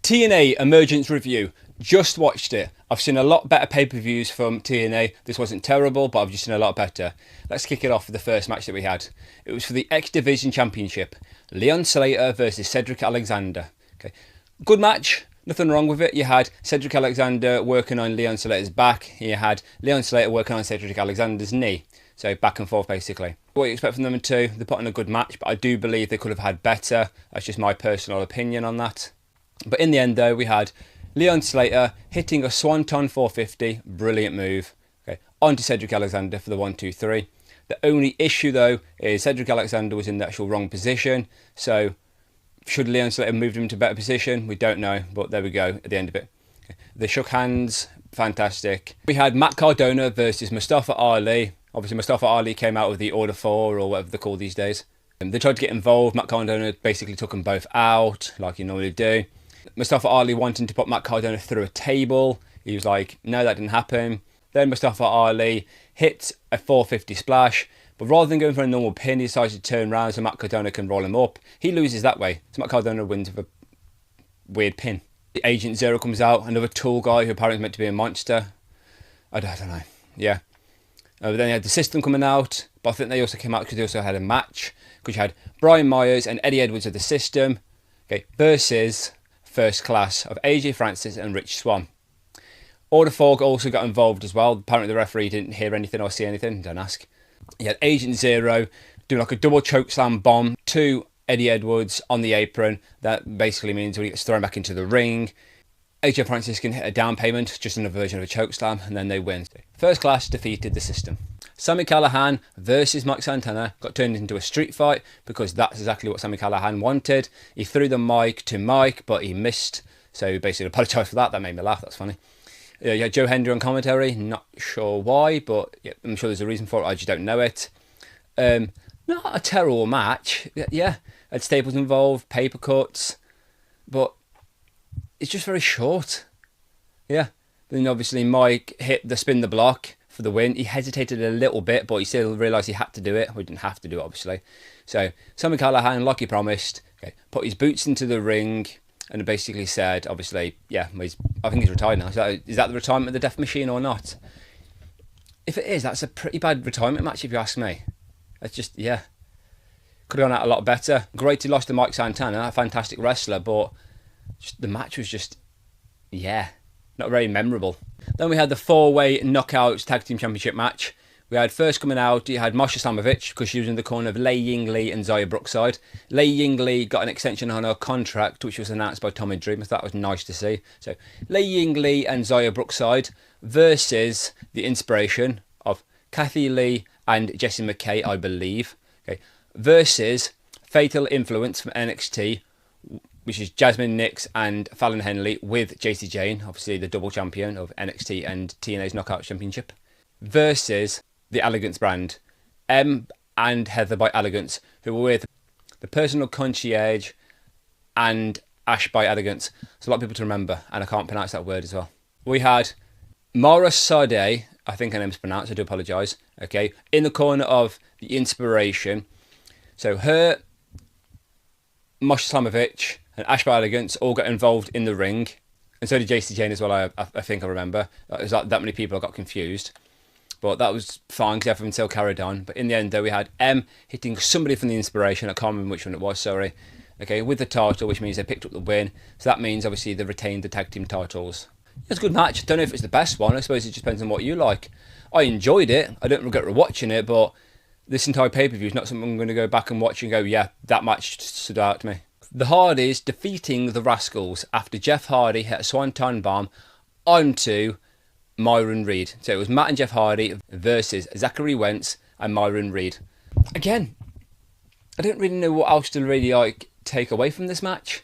TNA Emergence review. Just watched it. I've seen a lot better pay-per-views from TNA. This wasn't terrible, but I've just seen a lot better. Let's kick it off with the first match that we had. It was for the X Division Championship. Leon Slater versus Cedric Alexander. Okay, good match. Nothing wrong with it. You had Cedric Alexander working on Leon Slater's back. You had Leon Slater working on Cedric Alexander's knee. So back and forth basically. What you expect from them two? They put on a good match, but I do believe they could have had better. That's just my personal opinion on that. But in the end though, we had Leon Slater hitting a Swanton 450. Brilliant move. Okay, on to Cedric Alexander for the 1-2-3. The only issue though is Cedric Alexander was in the actual wrong position. So should Leon Slater have moved him to a better position? We don't know, but there we go at the end of it. Okay. They shook hands. Fantastic. We had Matt Cardona versus Mustafa Ali. Obviously Mustafa Ali came out with the Order 4 or whatever they're called these days. They tried to get involved. Matt Cardona basically took them both out like you normally do. Mustafa Ali wanting to put Matt Cardona through a table. He was like, no, that didn't happen. Then Mustafa Ali hit a 450 splash, but rather than going for a normal pin, he decides to turn around so Matt Cardona can roll him up. He loses that way. So Matt Cardona wins with a weird pin. The Agent Zero comes out, another tall guy who apparently is meant to be a monster. I don't know. Yeah. Then you had the System coming out, but I think they also came out because they also had a match. Because you had Brian Myers and Eddie Edwards of the System, okay, versus First Class of AJ Francis and Rich Swann. Order 4 also got involved as well. Apparently the referee didn't hear anything or see anything, don't ask. You had Agent Zero doing like a double chokeslam bomb to Eddie Edwards on the apron. That basically means when he gets thrown back into the ring, AJ Francis can hit a down payment, just another version of a chokeslam, and then they win. First Class defeated the System. Sami Callihan versus Mike Santana got turned into a street fight because that's exactly what Sami Callihan wanted. He threw the mic to Mike, but he missed. So he basically apologised for that. That made me laugh. That's funny. You had Joe Hendry on commentary. Not sure why, but yeah, I'm sure there's a reason for it. I just don't know it. Not a terrible match. Yeah, had staples involved, paper cuts, but it's just very short. Yeah. Then obviously Mike hit the spin the block for the win. He hesitated a little bit, but he still realised he had to do it. We didn't have to do it, obviously. So Sami Callihan, like he promised, okay, put his boots into the ring and basically said, obviously, yeah, I think he's retired now. So is that the retirement of the Death Machine or not? If it is, that's a pretty bad retirement match, if you ask me. That's just, yeah. Could have gone out a lot better. Great he lost to Mike Santana, a fantastic wrestler, but just, the match was just, yeah, not very memorable. Then we had the 4-way Knockouts Tag Team Championship match. We had first coming out, you had Masha Slamovich because she was in the corner of Lei Yingli and Zaya Brookside. Lei Yingli got an extension on her contract, which was announced by Tommy Dreamer. That was nice to see. So Lei Yingli and Zaya Brookside versus the Inspiration of Kathy Lee and Jessie McKay, I believe. Okay, versus Fatal Influence from NXT, which is Jasmine Nix and Fallon Henley with JC Jane, obviously the double champion of NXT and TNA's Knockout Championship, versus the Elegance brand, Em and Heather by Elegance, who were with the Personal Concierge and Ash by Elegance. It's a lot of people to remember, and I can't pronounce that word as well. We had Mara Sade, I think her name's pronounced, I do apologise, okay, in the corner of the Inspiration. So her, Masha Slamovich and Ash by Elegance all got involved in the ring, and so did JC Jane as well. I think I remember. It was like that many people. I got confused, but that was fine because everyone still carried on. But in the end, though, we had M hitting somebody from the Inspiration. I can't remember which one it was. Sorry. Okay, with the title, which means they picked up the win. So that means obviously they retained the tag team titles. It was a good match. I don't know if it's the best one. I suppose it just depends on what you like. I enjoyed it. I don't regret rewatching it, but this entire pay-per-view is not something I'm going to go back and watch and go, yeah, that match stood out to me. The Hardys defeating the Rascals after Jeff Hardy hit a Swanton bomb onto Myron Reed. So it was Matt and Jeff Hardy versus Zachary Wentz and Myron Reed. Again, I don't really know what else to really take away from this match.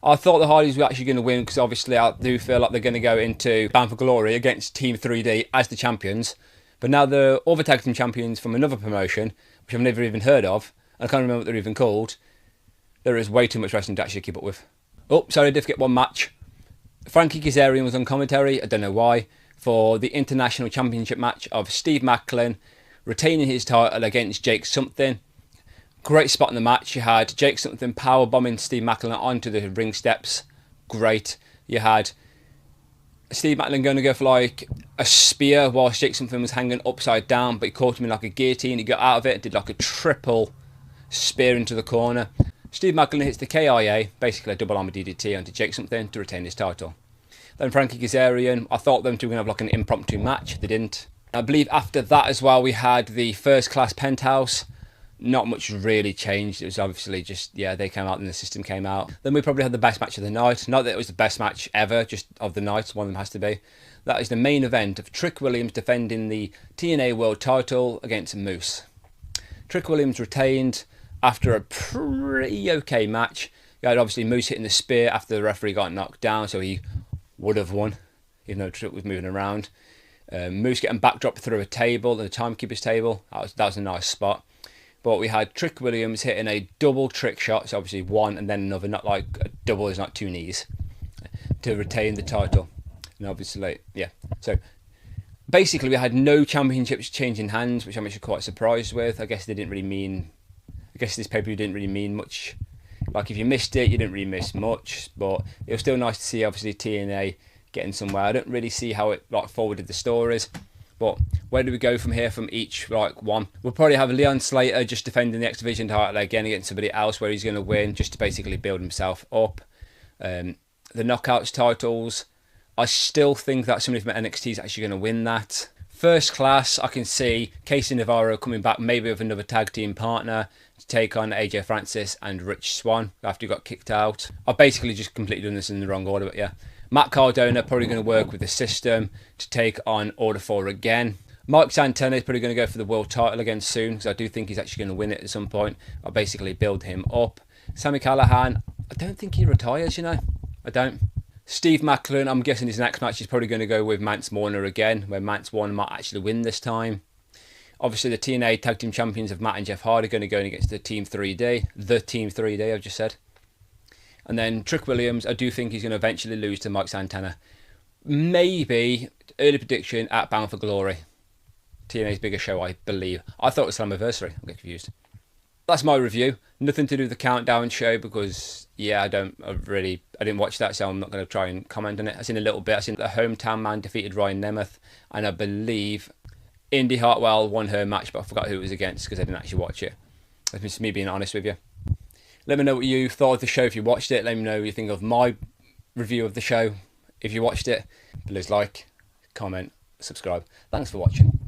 I thought the Hardys were actually going to win because obviously I do feel like they're going to go into Bound for Glory against Team 3D as the champions. But now the other tag team champions from another promotion, which I've never even heard of, and I can't remember what they're even called. There is way too much wrestling to actually keep up with. Oh, sorry, I did forget one match. Frankie Kazarian was on commentary, I don't know why, for the International Championship match of Steve Macklin retaining his title against Jake Something. Great spot in the match. You had Jake Something power bombing Steve Macklin onto the ring steps. great. You had Steve Macklin going to go for like a spear while Jake something was hanging upside down, but he caught him in like a guillotine. He got out of it, did like a triple spear into the corner. Steve Macklin hits the KIA, basically a double armor DDT onto Jake something to retain his title. Then Frankie Kazarian, I thought them two were going to have like an impromptu match. They didn't. I believe after that as well, we had the first class penthouse. Not much really changed. It was obviously just, yeah, they came out and the system came out. Then we probably had the best match of the night. Not that it was the best match ever, just of the night. One of them has to be. That is the main event of Trick Williams defending the TNA World title against Moose. Trick Williams retained after a pretty okay match. You had obviously Moose hitting the spear after the referee got knocked down, so he would have won, even though Trick was moving around. Moose getting backdropped through a table, the timekeeper's table. That was a nice spot. But we had Trick Williams hitting a double trick shot, so obviously one and then another, not like a double is not two knees, to retain the title. And obviously, yeah. So basically we had no championships changing hands, which I'm actually quite surprised with. I guess this pay-per-view didn't really mean much. Like if you missed it, you didn't really miss much, but it was still nice to see obviously TNA getting somewhere. I don't really see how it like forwarded the stories. But where do we go from here from each like one? We'll probably have Leon Slater just defending the X Division title again against somebody else where he's going to win just to basically build himself up. The Knockouts titles, I still think that somebody from NXT is actually going to win that. First class, I can see Casey Navarro coming back maybe with another tag team partner to take on AJ Francis and Rich Swann after he got kicked out. I've basically just completely done this in the wrong order, but yeah. Matt Cardona probably going to work with the system to take on Order 4 again. Mike Santana is probably going to go for the world title again soon because I do think he's actually going to win it at some point. I'll basically build him up. Sami Callihan, I don't think he retires, you know. I don't. Steve Macklin, I'm guessing his next match is probably going to go with Mance Warner again, where Mance Warner might actually win this time. Obviously, the TNA Tag Team Champions of Matt and Jeff Hardy are going to go against the Team 3D. The Team 3D, I've just said. And then Trick Williams, I do think he's going to eventually lose to Mike Santana. Maybe, early prediction, at Bound for Glory. TNA's biggest show, I believe. I thought it was Slammiversary. I'm getting confused. That's my review. Nothing to do with the Countdown show because, yeah, I didn't watch that, so I'm not going to try and comment on it. I've seen a little bit. I've seen the Hometown Man defeated Ryan Nemeth, and I believe Indy Hartwell won her match, but I forgot who it was against because I didn't actually watch it. That's just me being honest with you. Let me know what you thought of the show if you watched it. Let me know what you think of my review of the show if you watched it. Please like, comment, subscribe. Thanks for watching.